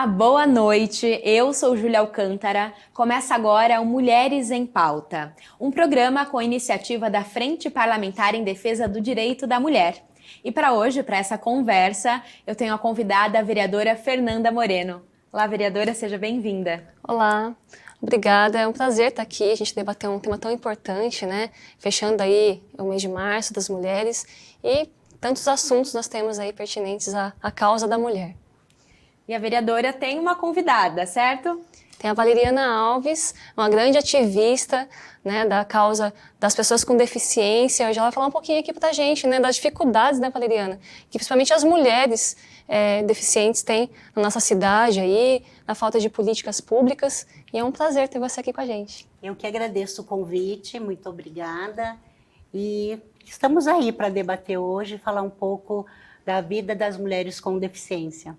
Olá, boa noite. Eu sou Júlia Alcântara. Começa agora o Mulheres em Pauta, um programa com iniciativa da Frente Parlamentar em Defesa do Direito da Mulher. E para hoje, para essa conversa, eu tenho a convidada a vereadora Fernanda Moreno. Olá, vereadora, seja bem-vinda. Olá, obrigada. É um prazer estar aqui. A gente debater um tema tão importante, né? Fechando aí o mês de março das mulheres e tantos assuntos nós temos aí pertinentes à causa da mulher. E a vereadora tem uma convidada, certo? Tem a Valeriana Alves, uma grande ativista, né, da causa das pessoas com deficiência. Hoje ela vai falar um pouquinho aqui pra gente, né, das dificuldades, né, Valeriana, que principalmente as mulheres deficientes têm na nossa cidade aí, na falta de políticas públicas. E é um prazer ter você aqui com a gente. Eu que agradeço o convite, muito obrigada. E estamos aí para debater hoje, falar um pouco da vida das mulheres com deficiência.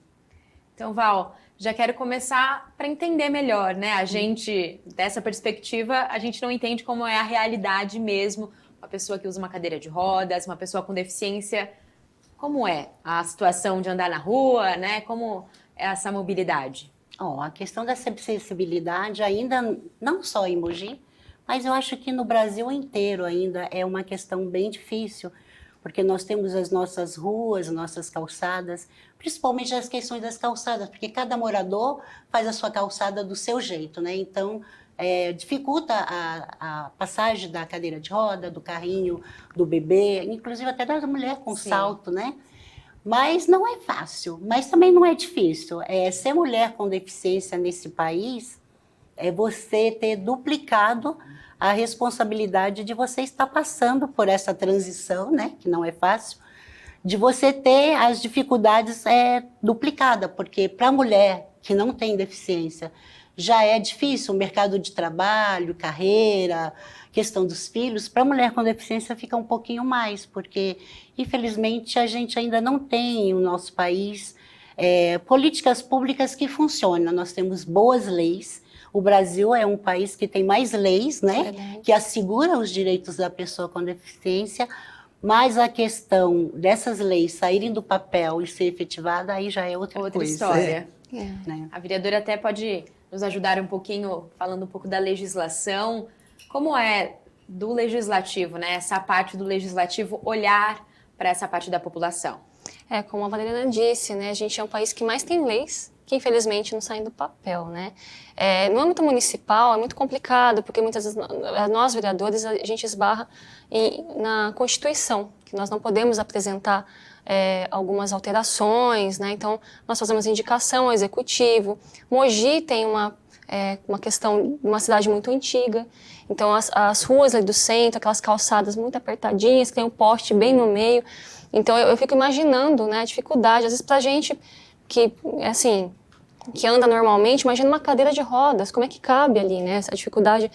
Então, Val, já quero começar para entender melhor, né? A gente, dessa perspectiva, a gente não entende como é a realidade mesmo. Uma pessoa que usa uma cadeira de rodas, uma pessoa com deficiência, como é a situação de andar na rua, né? Como é essa mobilidade? A questão dessa acessibilidade ainda, não só em Mogi, mas eu acho que no Brasil inteiro ainda é uma questão bem difícil, porque nós temos as nossas ruas, nossas calçadas, principalmente as questões das calçadas, porque cada morador faz a sua calçada do seu jeito, né? Então, dificulta a passagem da cadeira de roda, do carrinho, do bebê, inclusive até da mulher com salto, né? Mas não é fácil, mas também não é difícil. Ser mulher com deficiência nesse país é você ter duplicado a responsabilidade de você estar passando por essa transição, né, que não é fácil, de você ter as dificuldades duplicada, porque para a mulher que não tem deficiência já é difícil o mercado de trabalho, carreira, questão dos filhos. Para a mulher com deficiência fica um pouquinho mais, porque infelizmente a gente ainda não tem no nosso país políticas públicas que funcionam. Nós temos boas leis. O Brasil é um país que tem mais leis, né, que assegura os direitos da pessoa com deficiência, mas a questão dessas leis saírem do papel e ser efetivada, aí já é outra coisa. História. Né? A vereadora até pode nos ajudar um pouquinho, falando um pouco da legislação. Como é do legislativo, né, essa parte do legislativo olhar para essa parte da população? Como a Valeriana disse, né, a gente é um país que mais tem leis, que infelizmente não saem do papel, né? No âmbito municipal é muito complicado, porque muitas vezes nós, vereadores, a gente esbarra na Constituição, que nós não podemos apresentar algumas alterações, né? Então, nós fazemos indicação ao Executivo. Mogi tem uma questão de uma cidade muito antiga, então as ruas ali do centro, aquelas calçadas muito apertadinhas, que tem um poste bem no meio. Então, eu fico imaginando, né, a dificuldade, às vezes, pra gente que, assim, que anda normalmente, imagina uma cadeira de rodas, como é que cabe ali, né? Essa dificuldade,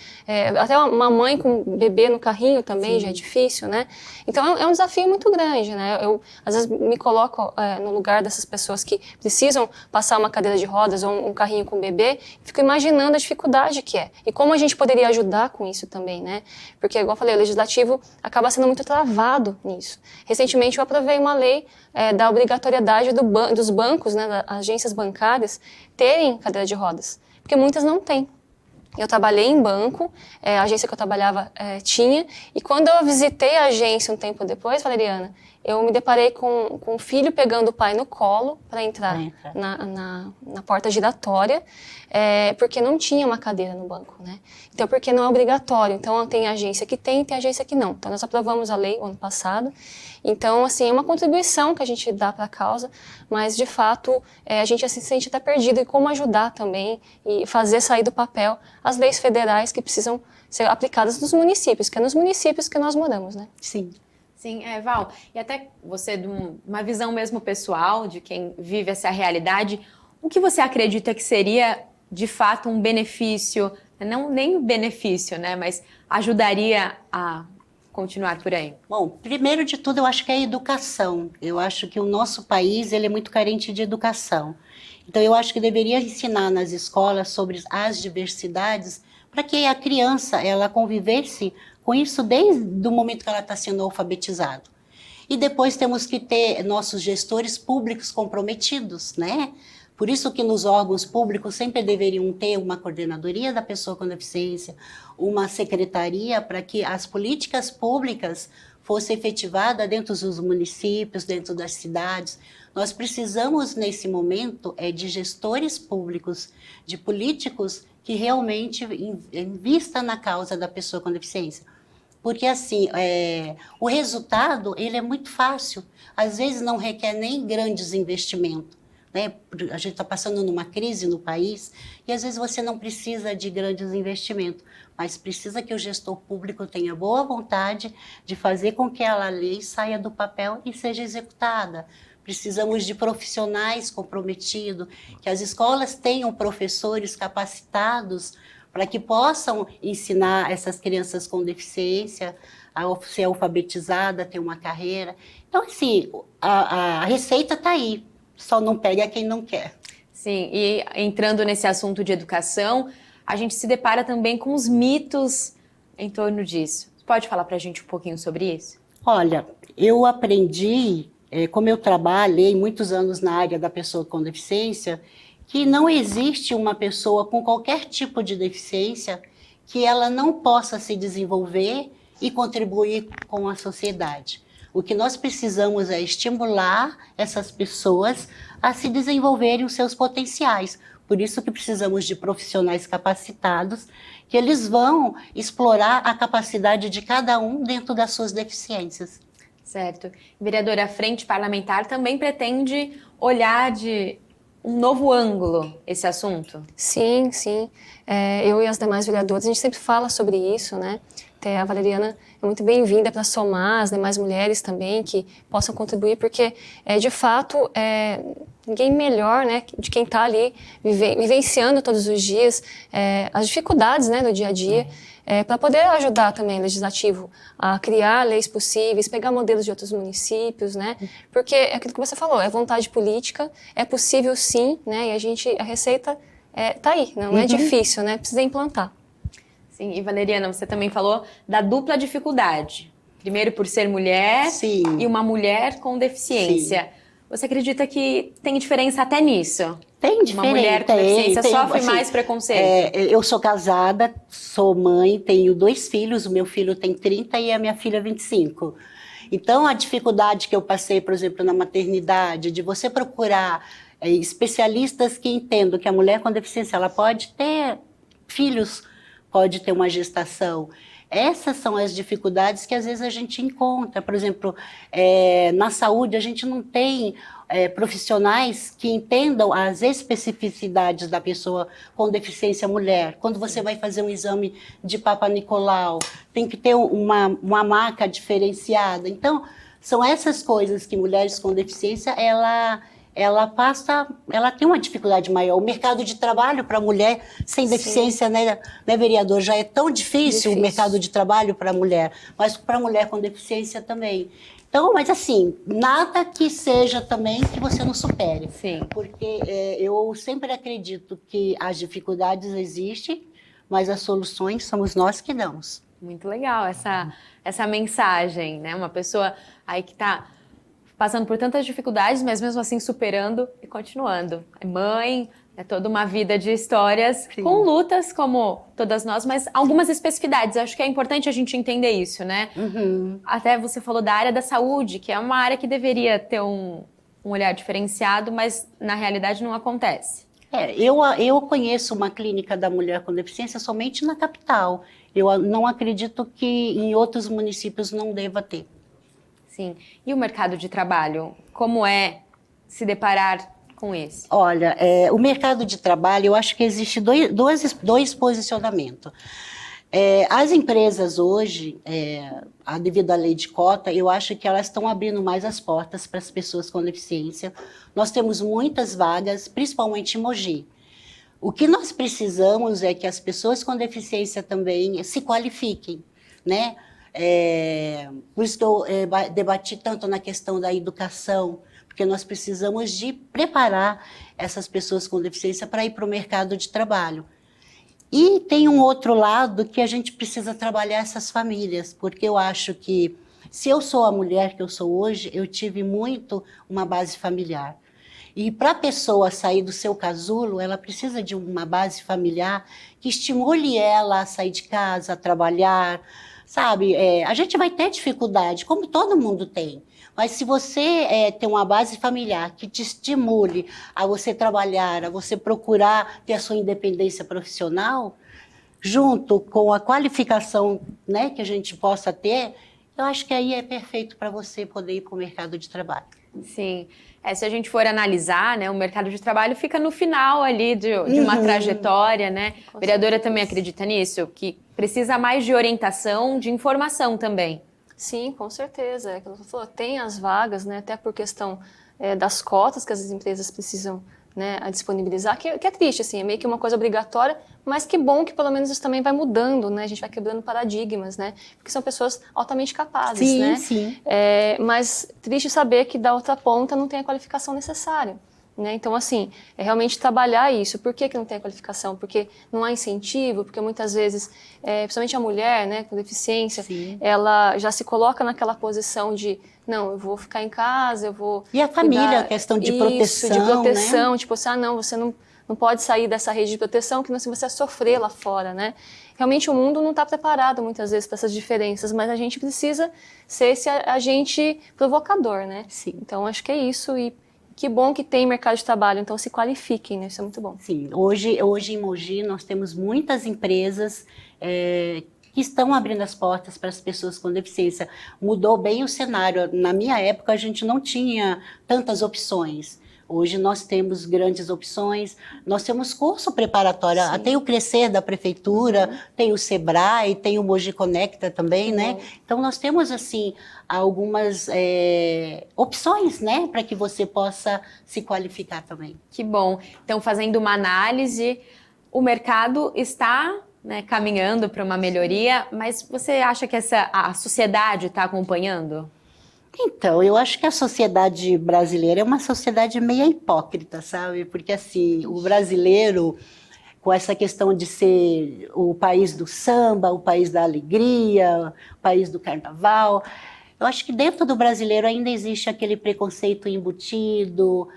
até uma mãe com um bebê no carrinho também já é difícil, né? Então é um desafio muito grande, né? Eu às vezes me coloco no lugar dessas pessoas que precisam passar uma cadeira de rodas ou um carrinho com bebê, e fico imaginando a dificuldade que é e como a gente poderia ajudar com isso também, né? Porque, igual eu falei, o legislativo acaba sendo muito travado nisso. Recentemente eu aprovei uma lei da obrigatoriedade dos bancos, né, das agências bancárias, terem cadeira de rodas, porque muitas não têm. Eu trabalhei em banco, a agência que eu trabalhava tinha, e quando eu visitei a agência um tempo depois, Valeriana, eu me deparei com o filho pegando o pai no colo para entrar na porta giratória, porque não tinha uma cadeira no banco, né? Então, porque não é obrigatório. Então, tem agência que tem agência que não. Então, nós aprovamos a lei o ano passado. Então, assim, é uma contribuição que a gente dá para a causa, mas, de fato, a gente assim, se sente até perdido em como ajudar também e fazer sair do papel as leis federais que precisam ser aplicadas nos municípios, que é nos municípios que nós moramos, né? Sim. Sim, Val, e até você, de uma visão mesmo pessoal, de quem vive essa realidade, o que você acredita que seria, de fato, um benefício, não nem benefício, né, mas ajudaria a continuar por aí? Bom, primeiro de tudo, eu acho que é a educação. Eu acho que o nosso país ele é muito carente de educação. Então, eu acho que deveria ensinar nas escolas sobre as diversidades, para que a criança ela convivesse com isso desde o momento que ela está sendo alfabetizada. E depois temos que ter nossos gestores públicos comprometidos, né? Por isso que nos órgãos públicos sempre deveriam ter uma coordenadoria da pessoa com deficiência, uma secretaria para que as políticas públicas fossem efetivadas dentro dos municípios, dentro das cidades. Nós precisamos, nesse momento, de gestores públicos, de políticos que realmente invistam na causa da pessoa com deficiência. Porque, assim, o resultado ele é muito fácil. Às vezes não requer nem grandes investimentos. Né? A gente está passando numa crise no país e às vezes você não precisa de grandes investimentos, mas precisa que o gestor público tenha boa vontade de fazer com que a lei saia do papel e seja executada. Precisamos de profissionais comprometidos, que as escolas tenham professores capacitados para que possam ensinar essas crianças com deficiência a ser alfabetizada, ter uma carreira. Então, assim, a receita está aí. Só não pega quem não quer. Sim, e entrando nesse assunto de educação, a gente se depara também com os mitos em torno disso. Pode falar para a gente um pouquinho sobre isso? Olha, eu aprendi, como eu trabalhei muitos anos na área da pessoa com deficiência, que não existe uma pessoa com qualquer tipo de deficiência que ela não possa se desenvolver e contribuir com a sociedade. O que nós precisamos é estimular essas pessoas a se desenvolverem os seus potenciais. Por isso que precisamos de profissionais capacitados, que eles vão explorar a capacidade de cada um dentro das suas deficiências. Certo. Vereadora, a Frente Parlamentar também pretende olhar de um novo ângulo esse assunto? Sim, sim. Eu e as demais vereadoras, a gente sempre fala sobre isso, né? Até a Valeriana é muito bem-vinda para somar as demais mulheres também que possam contribuir, porque, de fato, ninguém melhor, né, de quem está ali vivenciando todos os dias as dificuldades, né, do dia a dia, para poder ajudar também o Legislativo a criar leis possíveis, pegar modelos de outros municípios, né, porque é aquilo que você falou, é vontade política, é possível sim, né, e a receita está aí, não é difícil, né, precisa implantar. Sim, e Valeriana, você também falou da dupla dificuldade. Primeiro por ser mulher Sim. E uma mulher com deficiência. Sim. Você acredita que tem diferença até nisso? Tem diferença. Uma mulher com deficiência sofre mais preconceito? Eu sou casada, sou mãe, tenho 2 filhos, o meu filho tem 30 e a minha filha 25. Então, a dificuldade que eu passei, por exemplo, na maternidade, de você procurar especialistas que entendam que a mulher com deficiência ela pode ter filhos, pode ter uma gestação. Essas são as dificuldades que às vezes a gente encontra. Por exemplo, na saúde a gente não tem profissionais que entendam as especificidades da pessoa com deficiência mulher. Quando você vai fazer um exame de Papa Nicolau, tem que ter uma marca diferenciada. Então, são essas coisas que mulheres com deficiência, ela tem uma dificuldade maior. O mercado de trabalho para mulher sem deficiência, né, vereador, já é tão difícil o mercado de trabalho para mulher, mas para mulher com deficiência também. Então, mas assim, nada que seja também que você não supere. Sim. Porque eu sempre acredito que as dificuldades existem, mas as soluções somos nós que damos. Muito legal essa mensagem, né? Uma pessoa aí que está passando por tantas dificuldades, mas mesmo assim superando e continuando. É mãe, é toda uma vida de histórias, sim, com lutas como todas nós, mas algumas especificidades. Acho que é importante a gente entender isso, né? Uhum. Até você falou da área da saúde, que é uma área que deveria ter um olhar diferenciado, mas na realidade não acontece. Eu conheço uma clínica da mulher com deficiência somente na capital. Eu não acredito que em outros municípios não deva ter. Sim. E o mercado de trabalho? Como é se deparar com isso? Olha, o mercado de trabalho, eu acho que existe dois posicionamentos. As empresas hoje, devido à lei de cota, eu acho que elas estão abrindo mais as portas para as pessoas com deficiência. Nós temos muitas vagas, principalmente em Mogi. O que nós precisamos é que as pessoas com deficiência também se qualifiquem, né? Por isso que eu debati tanto na questão da educação, porque nós precisamos de preparar essas pessoas com deficiência para ir para o mercado de trabalho. E tem um outro lado que a gente precisa trabalhar essas famílias, porque eu acho que se eu sou a mulher que eu sou hoje, eu tive muito uma base familiar. E para a pessoa sair do seu casulo, ela precisa de uma base familiar que estimule ela a sair de casa, a trabalhar, sabe? A gente vai ter dificuldade, como todo mundo tem. Mas se você tem uma base familiar que te estimule a você trabalhar, a você procurar ter a sua independência profissional, junto com a qualificação, né, que a gente possa ter, eu acho que aí é perfeito para você poder ir para o mercado de trabalho. Sim. Se a gente for analisar, né, o mercado de trabalho fica no final ali de uma trajetória, né? A vereadora também acredita nisso? Que precisa mais de orientação, de informação também. Sim, com certeza. É que você falou, tem as vagas, né, até por questão das cotas que as empresas precisam, né, a disponibilizar, que é triste, assim, é meio que uma coisa obrigatória, mas que bom que pelo menos isso também vai mudando, né, a gente vai quebrando paradigmas, né, porque são pessoas altamente capazes, sim, né, sim. Mas triste saber que da outra ponta não tem a qualificação necessária, né, então assim, é realmente trabalhar isso. Por que não tem a qualificação? Porque não há incentivo, porque muitas vezes, principalmente a mulher, né, com deficiência, Sim. ela já se coloca naquela posição de não, eu vou ficar em casa, eu vou... E a família, cuidar, a questão de isso, proteção, de proteção, né? tipo assim, não, você não pode sair dessa rede de proteção, que senão você vai sofrer lá fora, né? Realmente o mundo não está preparado muitas vezes para essas diferenças, mas a gente precisa ser esse agente provocador, né? Sim. Então acho que é isso, e que bom que tem mercado de trabalho, então se qualifiquem, né? Isso é muito bom. Sim, hoje em Mogi nós temos muitas empresas que estão abrindo as portas para as pessoas com deficiência. Mudou bem o cenário. Na minha época, a gente não tinha tantas opções. Hoje nós temos grandes opções, nós temos curso preparatório, Sim. tem o Crescer da Prefeitura, tem o Sebrae, tem o Mogi Conecta também, né? Então nós temos, assim, algumas opções, né, para que você possa se qualificar também. Que bom. Então, fazendo uma análise, o mercado está, né, caminhando para uma melhoria, mas você acha que a sociedade está acompanhando? Então, eu acho que a sociedade brasileira é uma sociedade meio hipócrita, sabe? Porque, assim, o brasileiro, com essa questão de ser o país do samba, o país da alegria, o país do carnaval, eu acho que dentro do brasileiro ainda existe aquele preconceito embutido,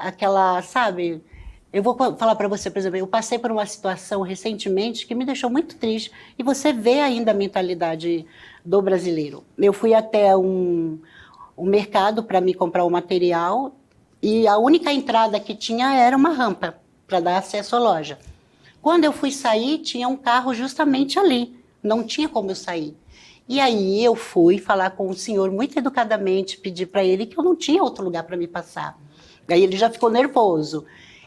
aquela, sabe... Eu vou falar para você, por exemplo, eu passei por uma situação recentemente que me deixou muito triste, e você vê ainda a mentalidade do brasileiro. Eu fui até um mercado para me comprar o material, e a única entrada que tinha era uma rampa para dar acesso à loja. Quando eu fui sair, tinha um carro justamente ali, não tinha como eu sair. E aí eu fui falar com o senhor muito educadamente, pedir para ele que eu não tinha outro lugar para me passar. Aí ele já ficou nervoso.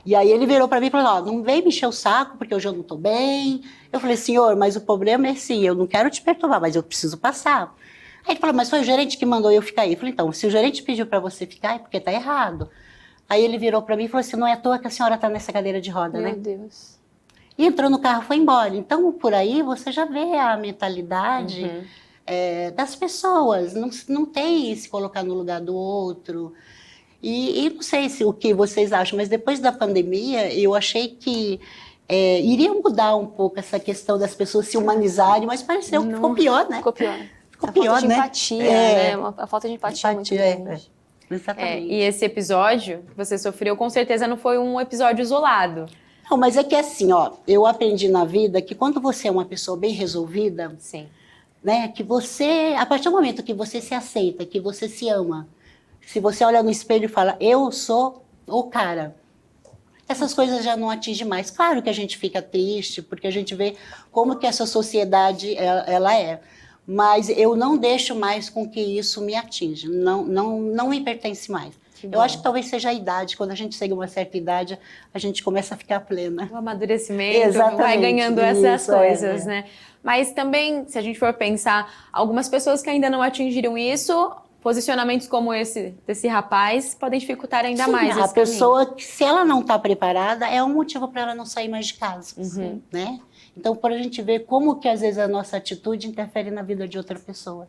E aí ele virou para mim e falou, não vem me encher o saco, porque hoje eu não estou bem. Eu falei, senhor, mas o problema é sim, eu não quero te perturbar, mas eu preciso passar. Aí ele falou, mas foi o gerente que mandou eu ficar aí. Eu falei, então, se o gerente pediu para você ficar, é porque está errado. Aí ele virou para mim e falou assim, não é à toa que a senhora está nessa cadeira de roda, né? Meu Deus. E entrou no carro e foi embora. Então, por aí, você já vê a mentalidade das pessoas. Não tem se colocar no lugar do outro. E não sei o que vocês acham, mas depois da pandemia, eu achei que iria mudar um pouco essa questão das pessoas se humanizarem, mas pareceu que ficou pior, né? Ficou pior. Ficou A pior, falta de né? empatia, né? A falta de empatia é muito grande. Exatamente. E esse episódio que você sofreu, com certeza não foi um episódio isolado. Não, mas é que assim, ó, eu aprendi na vida que quando você é uma pessoa bem resolvida, Sim. né, que você, a partir do momento que você se aceita, que você se ama, se você olha no espelho e fala, eu sou o cara, essas coisas já não atingem mais. Claro que a gente fica triste, porque a gente vê como que essa sociedade ela é. Mas eu não deixo mais com que isso me atinja, não me pertence mais. Eu acho que talvez seja a idade, quando a gente chega a uma certa idade, a gente começa a ficar plena. O amadurecimento Exatamente, vai ganhando essas isso, coisas, né? Mas também, se a gente for pensar, algumas pessoas que ainda não atingiram isso, posicionamentos como esse desse rapaz podem dificultar ainda mais esse a pessoa, caminho. se ela não está preparada, é um motivo para ela não sair mais de casa, né? Então, para a gente ver como que às vezes a nossa atitude interfere na vida de outra pessoa.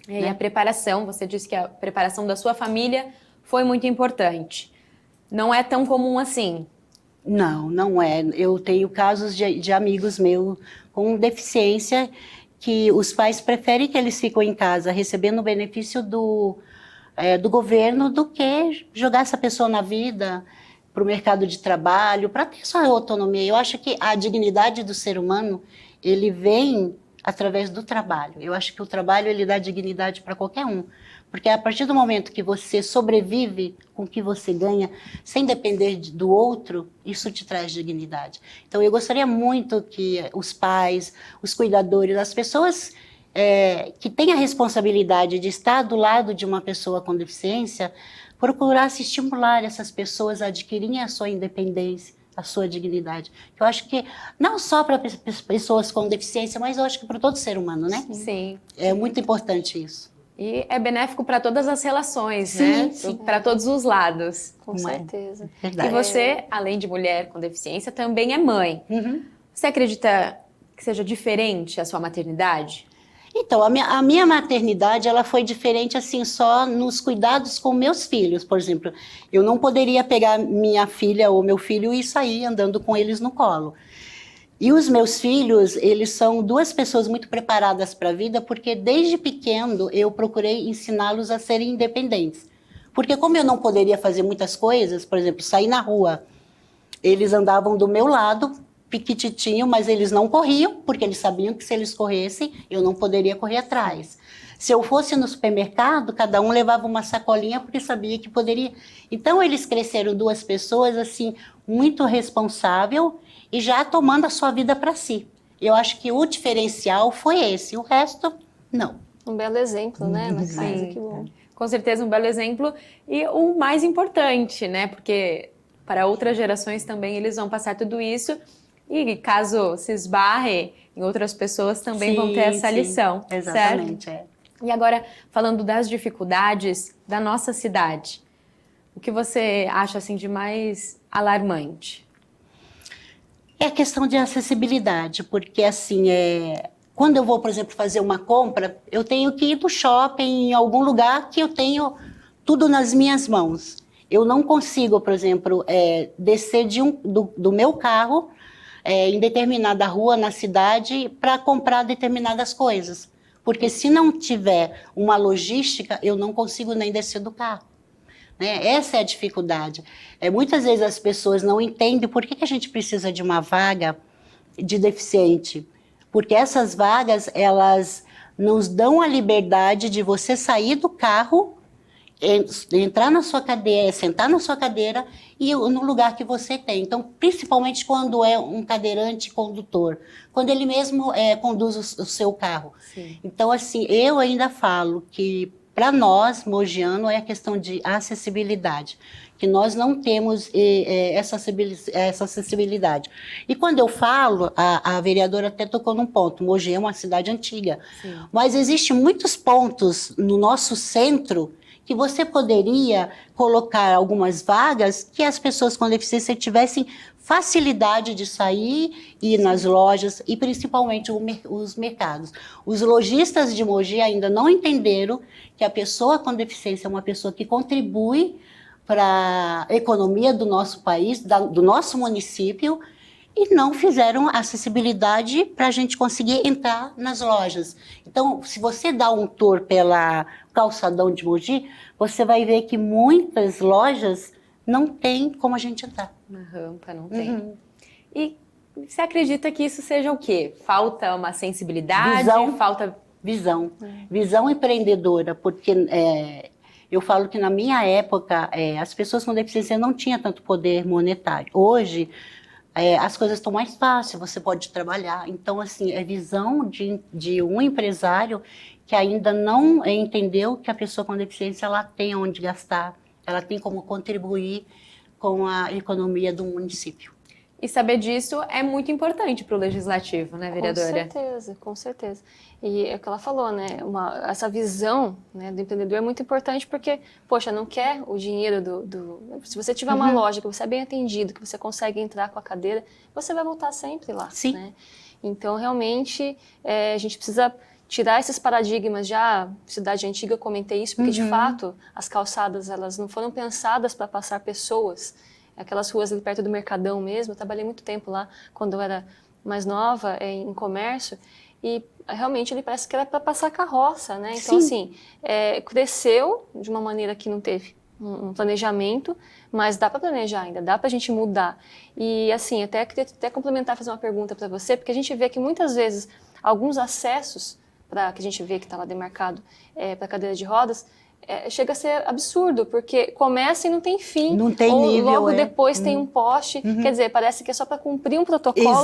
E a preparação, você disse que a preparação da sua família foi muito importante. Não é tão comum assim. Não é. Eu tenho casos de amigos meus com deficiência que os pais preferem que eles fiquem em casa recebendo o benefício do governo do que jogar essa pessoa na vida, para o mercado de trabalho, para ter sua autonomia. Eu acho que a dignidade do ser humano, ele vem através do trabalho. Eu acho que o trabalho, ele dá dignidade para qualquer um. Porque a partir do momento que você sobrevive com o que você ganha, sem depender do outro, isso te traz dignidade. Então, eu gostaria muito que os pais, os cuidadores, as pessoas que têm a responsabilidade de estar do lado de uma pessoa com deficiência, procurasse estimular essas pessoas a adquirirem a sua independência, a sua dignidade. Eu acho que não só para pessoas com deficiência, mas eu acho que para todo ser humano, né? Sim. É muito importante isso. E é benéfico para todas as relações, Sim, né? sim. Para todos os lados. Com certeza. Verdade. E você, além de mulher com deficiência, também é mãe. Uhum. Você acredita que seja diferente a sua maternidade? Então, a minha maternidade, ela foi diferente, assim, só nos cuidados com meus filhos, por exemplo. Eu não poderia pegar minha filha ou meu filho e sair andando com eles no colo. E os meus filhos, eles são duas pessoas muito preparadas para a vida, porque desde pequeno eu procurei ensiná-los a serem independentes. Porque como eu não poderia fazer muitas coisas, por exemplo, sair na rua, eles andavam do meu lado, piquititinho, mas eles não corriam, porque eles sabiam que se eles corressem, eu não poderia correr atrás. Se eu fosse no supermercado, cada um levava uma sacolinha, porque sabia que poderia. Então, eles cresceram duas pessoas, assim, muito responsável e já tomando a sua vida para si. Eu acho que o diferencial foi esse, o resto, não. Um belo exemplo, né, na casa, que bom. Com certeza um belo exemplo e o mais importante, né? Porque para outras gerações também eles vão passar tudo isso e caso se esbarre em outras pessoas também vão ter essa lição, exatamente, certo? E agora, falando das dificuldades da nossa cidade, o que você acha assim de mais alarmante? É a questão de acessibilidade, porque assim, quando eu vou, por exemplo, fazer uma compra, eu tenho que ir do shopping, em algum lugar que eu tenho tudo nas minhas mãos. Eu não consigo, por exemplo, descer do meu carro em determinada rua na cidade para comprar determinadas coisas. Porque se não tiver uma logística, eu não consigo nem descer do carro. Né? Essa é a dificuldade. Muitas vezes as pessoas não entendem por que a gente precisa de uma vaga de deficiente. Porque essas vagas, elas nos dão a liberdade de você sair do carro, entrar na sua cadeira, sentar na sua cadeira e no lugar que você tem. Então, principalmente quando é um cadeirante condutor, quando ele mesmo conduz o seu carro. Sim. Então, assim, eu ainda falo que para nós, mogiano, é a questão de acessibilidade, que nós não temos essa acessibilidade. E quando eu falo, a vereadora até tocou num ponto, Mogi é uma cidade antiga, Sim. mas existem muitos pontos no nosso centro que você poderia colocar algumas vagas que as pessoas com deficiência tivessem facilidade de sair, ir nas lojas e principalmente os mercados. Os lojistas de Mogi ainda não entenderam que a pessoa com deficiência é uma pessoa que contribui para a economia do nosso país, do nosso município, e não fizeram acessibilidade para a gente conseguir entrar nas lojas. Então, se você dá um tour pela calçadão de Mogi, você vai ver que muitas lojas não tem como a gente entrar. Na rampa, não tem. Uhum. E você acredita que isso seja o quê? Falta uma sensibilidade? Falta visão. Visão empreendedora, porque eu falo que na minha época as pessoas com deficiência não tinham tanto poder monetário. Hoje, as coisas estão mais fáceis, você pode trabalhar. Então, assim, é visão de um empresário que ainda não entendeu que a pessoa com deficiência ela tem onde gastar, ela tem como contribuir com a economia do município. E saber disso é muito importante para o legislativo, né, vereadora? Com certeza. E é o que ela falou, né? Essa visão, né, do empreendedor é muito importante porque, poxa, não quer o dinheiro Se você tiver uma loja que você é bem atendido, que você consegue entrar com a cadeira, você vai voltar sempre lá. Sim. Né? Então, realmente, a gente precisa tirar esses paradigmas. Já cidade antiga, eu comentei isso, porque, de fato, as calçadas elas não foram pensadas para passar pessoas. Aquelas ruas ali perto do Mercadão mesmo, eu trabalhei muito tempo lá, quando eu era mais nova, em comércio, e realmente ele parece que era para passar carroça, né? Então, Sim. assim, cresceu de uma maneira que não teve um planejamento, mas dá para planejar ainda, dá para a gente mudar. E, assim, até queria complementar, fazer uma pergunta para você, porque a gente vê que muitas vezes alguns acessos, que a gente vê que está lá demarcado para cadeira de rodas, chega a ser absurdo, porque começa e não tem fim. Não tem ou nível, logo depois tem um poste. Quer dizer, parece que é só para cumprir um protocolo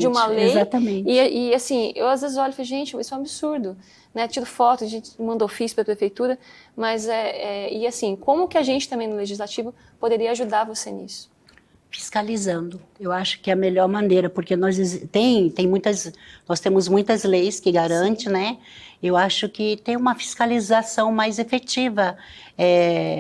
de uma lei. Exatamente. E assim, eu às vezes olho e falo, gente, isso é um absurdo. Né? Tiro foto, a gente manda ofício para a prefeitura, mas e assim, como que a gente também no Legislativo poderia ajudar você nisso? Fiscalizando, eu acho que é a melhor maneira, porque nós temos muitas leis que garantem, né? Eu acho que tem uma fiscalização mais efetiva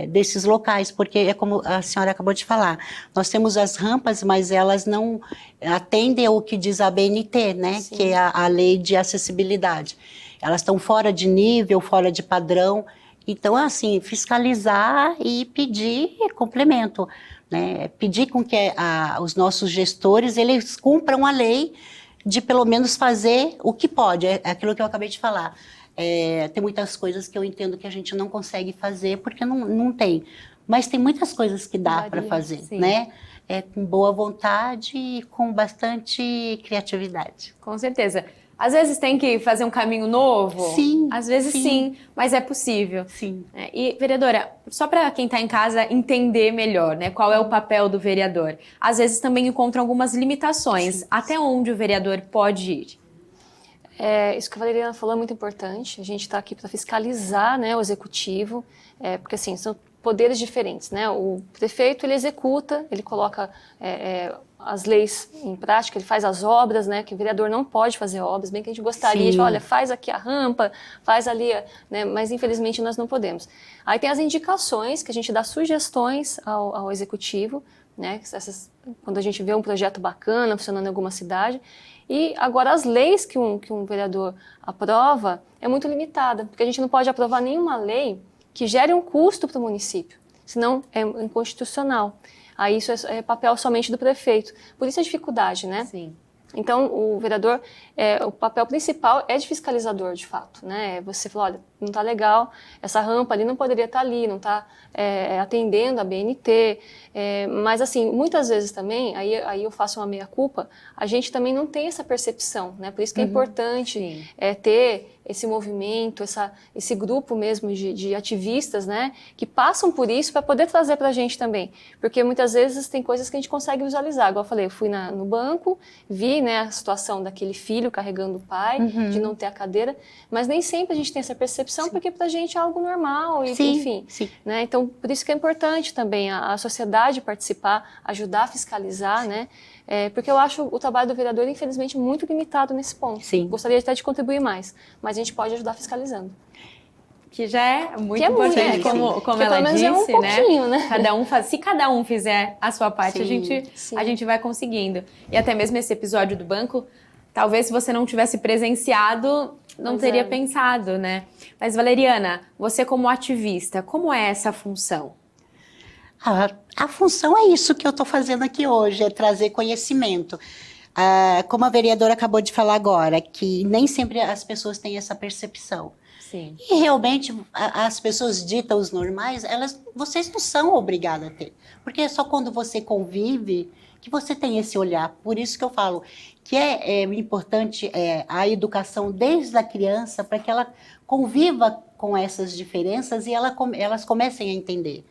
desses locais, porque é como a senhora acabou de falar, nós temos as rampas, mas elas não atendem ao que diz a BNT, né? Sim. Que é a lei de acessibilidade. Elas estão fora de nível, fora de padrão. Então, assim, fiscalizar e pedir complemento, né? Pedir com que os nossos gestores, eles cumpram a lei de pelo menos fazer o que pode. É aquilo que eu acabei de falar. Tem muitas coisas que eu entendo que a gente não consegue fazer porque não tem. Mas tem muitas coisas que dá para fazer, sim. né? Com boa vontade e com bastante criatividade. Com certeza. Às vezes tem que fazer um caminho novo? Sim. Às vezes sim, mas é possível. Sim. E, vereadora, só para quem está em casa entender melhor, né, qual é o papel do vereador. Às vezes também encontram algumas limitações. Sim. Até onde o vereador pode ir? Isso que a Valeriana falou é muito importante. A gente está aqui para fiscalizar, né, o executivo, porque assim, são poderes diferentes, né? O prefeito, ele executa, ele coloca as leis em prática, ele faz as obras, né? Que o vereador não pode fazer obras, bem que a gente gostaria de, olha, faz aqui a rampa, faz ali, né? Mas infelizmente nós não podemos. Aí tem as indicações, que a gente dá sugestões ao executivo, né? Quando a gente vê um projeto bacana funcionando em alguma cidade. E agora as leis que um vereador aprova é muito limitada, porque a gente não pode aprovar nenhuma lei que gere um custo para o município, senão é inconstitucional. Aí isso é papel somente do prefeito. Por isso a dificuldade, né? Sim. Então, o vereador, o papel principal é de fiscalizador, de fato, né? Você fala, olha, não está legal, essa rampa ali não poderia estar ali, não está atendendo a BNT, mas assim, muitas vezes também, aí eu faço uma meia-culpa, a gente também não tem essa percepção, né? Por isso que é importante ter esse movimento, esse grupo mesmo de ativistas, né, que passam por isso para poder trazer para a gente também. Porque muitas vezes tem coisas que a gente consegue visualizar. Igual eu falei, eu fui no banco, vi, né, a situação daquele filho carregando o pai, de não ter a cadeira, mas nem sempre a gente tem essa percepção, porque para a gente é algo normal, e, enfim. Né? Então, por isso que é importante também a sociedade participar, ajudar a fiscalizar, né? Porque eu acho o trabalho do vereador, infelizmente, muito limitado nesse ponto. Sim. Gostaria até de contribuir mais, mas a gente pode ajudar fiscalizando. Que já é muito importante, como ela disse, um pouquinho, né? Se cada um fizer a sua parte, a gente vai conseguindo. E até mesmo esse episódio do banco, talvez se você não tivesse presenciado, não teria pensado, né? Mas, Valeriana, você como ativista, como é essa função? A função é isso que eu estou fazendo aqui hoje, é trazer conhecimento. Como a vereadora acabou de falar agora, que nem sempre as pessoas têm essa percepção. Sim. E realmente, as pessoas ditas normais, vocês não são obrigadas a ter. Porque é só quando você convive que você tem esse olhar. Por isso que eu falo que é importante a educação desde a criança, para que ela conviva com essas diferenças e elas comecem a entender.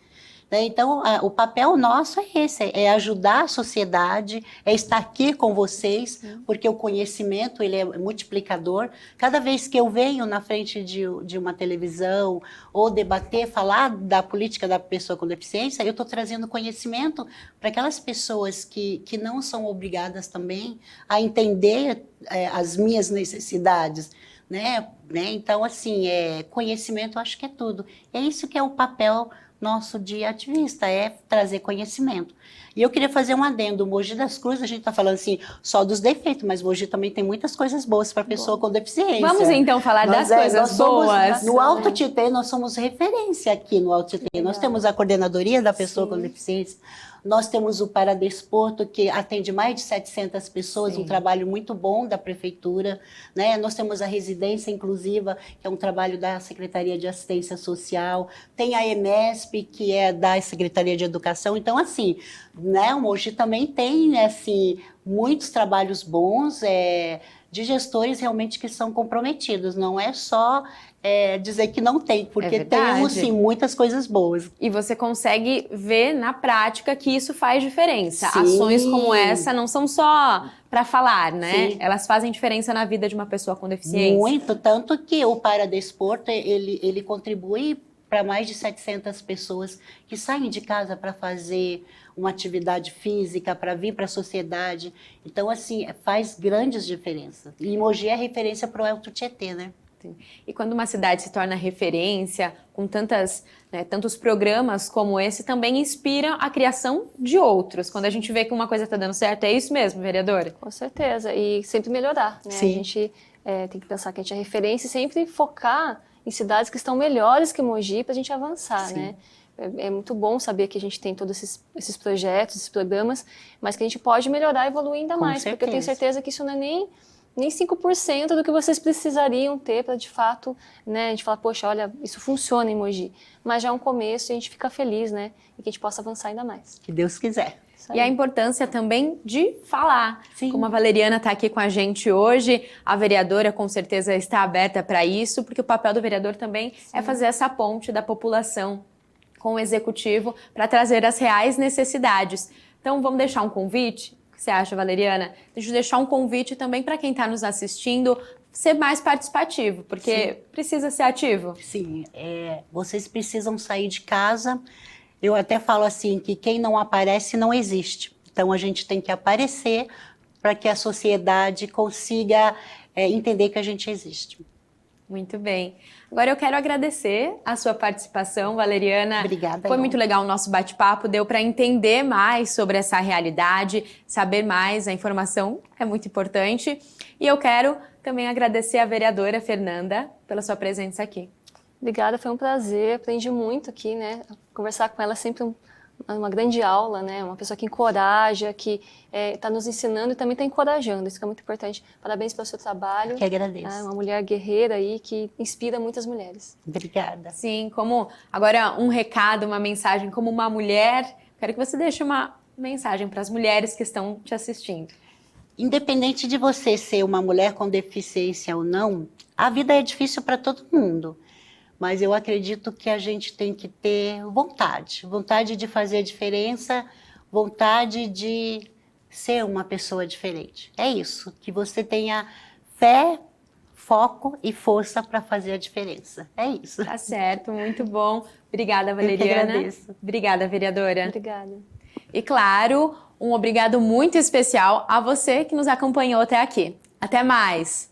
Então, o papel nosso é esse, é ajudar a sociedade, é estar aqui com vocês, porque o conhecimento ele é multiplicador. Cada vez que eu venho na frente de uma televisão ou debater, falar da política da pessoa com deficiência, eu estou trazendo conhecimento para aquelas pessoas que não são obrigadas também a entender as minhas necessidades. Né? Então, assim, conhecimento eu acho que é tudo. É isso que é o papel nosso de ativista, é trazer conhecimento. E eu queria fazer um adendo. O Mogi das Cruzes, a gente está falando assim, só dos defeitos, mas o Mogi também tem muitas coisas boas para pessoa com deficiência. Vamos então falar das coisas boas. No Alto Tietê, nós somos referência aqui no Alto Tietê. Nós temos a coordenadoria da pessoa com deficiência. Nós temos o Paradesporto, que atende mais de 700 pessoas, Sim. um trabalho muito bom da prefeitura, né? Nós temos a residência inclusiva, que é um trabalho da Secretaria de Assistência Social, tem a EMESP, que é da Secretaria de Educação. Então, assim, né, o Mogi também tem, assim, muitos trabalhos bons, de gestores realmente que são comprometidos, não é só dizer que não tem, porque temos, sim, muitas coisas boas. E você consegue ver na prática que isso faz diferença. Sim. Ações como essa não são só para falar, né? Sim. Elas fazem diferença na vida de uma pessoa com deficiência. Muito, tanto que o Paradesporto, ele contribui para mais de 700 pessoas que saem de casa para fazer uma atividade física, para vir para a sociedade. Então, assim, faz grandes diferenças. E Mogi é referência para o Alto Tietê, né? E quando uma cidade se torna referência, com tantos programas como esse, também inspira a criação de outros. Quando a gente vê que uma coisa está dando certo, é isso mesmo, vereadora? Com certeza, e sempre melhorar, né? Sim. A gente tem que pensar que a gente é referência e sempre focar em cidades que estão melhores que Mogi para a gente avançar, Sim. né? É muito bom saber que a gente tem todos esses projetos, esses programas, mas que a gente pode melhorar e evoluir ainda mais, porque eu tenho certeza que isso não é nem 5% do que vocês precisariam ter para, de fato, né, a gente falar, poxa, olha, isso funciona em Mogi. Mas já é um começo e a gente fica feliz, né? E que a gente possa avançar ainda mais. Que Deus quiser. E a importância também de falar. Sim. Como a Valeriana está aqui com a gente hoje, a vereadora com certeza está aberta para isso, porque o papel do vereador também é fazer essa ponte da população com o executivo para trazer as reais necessidades. Então, vamos deixar um convite? O que você acha, Valeriana? Deixa eu deixar um convite também para quem está nos assistindo ser mais participativo, porque Sim. precisa ser ativo. Sim, vocês precisam sair de casa. Eu até falo assim, que quem não aparece não existe. Então, a gente tem que aparecer para que a sociedade consiga entender que a gente existe. Muito bem. Agora eu quero agradecer a sua participação, Valeriana. Obrigada. Foi muito legal o nosso bate-papo, deu para entender mais sobre essa realidade, saber mais, a informação é muito importante. E eu quero também agradecer a vereadora Fernanda pela sua presença aqui. Obrigada, foi um prazer, aprendi muito aqui, né? Conversar com ela é sempre uma grande aula, né? Uma pessoa que encoraja, que está nos ensinando e também está encorajando, isso que é muito importante. Parabéns pelo seu trabalho. Que agradeço. Uma mulher guerreira aí que inspira muitas mulheres. Obrigada. Sim, agora um recado, uma mensagem, como uma mulher, quero que você deixe uma mensagem para as mulheres que estão te assistindo. Independente de você ser uma mulher com deficiência ou não, a vida é difícil para todo mundo. Mas eu acredito que a gente tem que ter vontade de fazer a diferença, vontade de ser uma pessoa diferente. É isso, que você tenha fé, foco e força para fazer a diferença. É isso. Tá certo, muito bom. Obrigada, Valeriana. Eu que agradeço. Obrigada, vereadora. Obrigada. E claro, um obrigado muito especial a você que nos acompanhou até aqui. Até mais!